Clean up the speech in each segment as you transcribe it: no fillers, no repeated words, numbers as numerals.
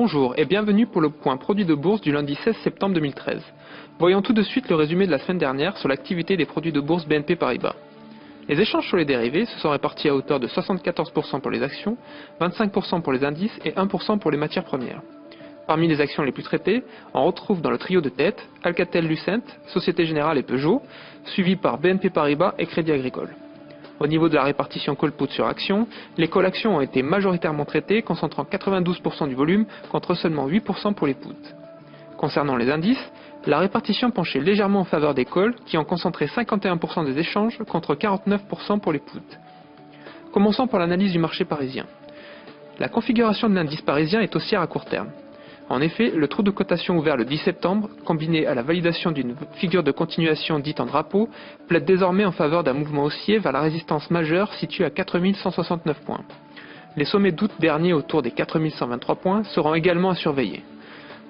Bonjour et bienvenue pour le point produit de bourse du lundi 16 septembre 2013. Voyons tout de suite le résumé de la semaine dernière sur l'activité des produits de bourse BNP Paribas. Les échanges sur les dérivés se sont répartis à hauteur de 74% pour les actions, 25% pour les indices et 1% pour les matières premières. Parmi les actions les plus traitées, on retrouve dans le trio de tête Alcatel-Lucent, Société Générale et Peugeot, suivi par BNP Paribas et Crédit Agricole. Au niveau de la répartition call-put sur actions, les call-actions ont été majoritairement traitées, concentrant 92% du volume contre seulement 8% pour les puts. Concernant les indices, la répartition penchait légèrement en faveur des calls, qui ont concentré 51% des échanges contre 49% pour les puts. Commençons par l'analyse du marché parisien. La configuration de l'indice parisien est haussière à court terme. En effet, le trou de cotation ouvert le 10 septembre, combiné à la validation d'une figure de continuation dite en drapeau, plaide désormais en faveur d'un mouvement haussier vers la résistance majeure située à 4169 points. Les sommets d'août dernier autour des 4123 points seront également à surveiller.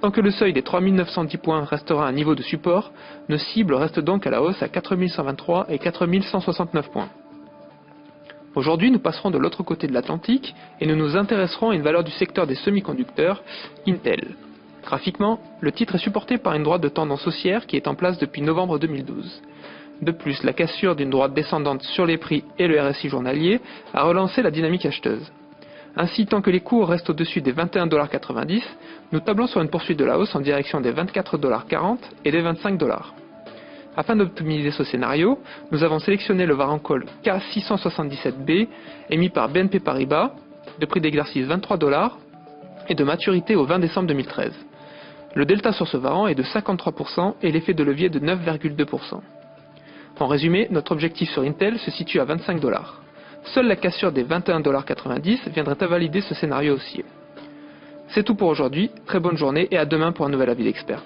Tant que le seuil des 3910 points restera un niveau de support, nos cibles restent donc à la hausse à 4123 et 4169 points. Aujourd'hui, nous passerons de l'autre côté de l'Atlantique et nous nous intéresserons à une valeur du secteur des semi-conducteurs, Intel. Graphiquement, le titre est supporté par une droite de tendance haussière qui est en place depuis novembre 2012. De plus, la cassure d'une droite descendante sur les prix et le RSI journalier a relancé la dynamique acheteuse. Ainsi, tant que les cours restent au-dessus des 21,90 $, nous tablons sur une poursuite de la hausse en direction des 24,40 $ et des 25 $. Afin d'optimiser ce scénario, nous avons sélectionné le Varan Call K677B émis par BNP Paribas, de prix d'exercice 23 $ et de maturité au 20 décembre 2013. Le delta sur ce Varan est de 53% et l'effet de levier de 9,2%. En résumé, notre objectif sur Intel se situe à 25 $. Seule la cassure des 21,90 $ viendrait à valider ce scénario haussier. C'est tout pour aujourd'hui, très bonne journée et à demain pour un nouvel avis d'expert.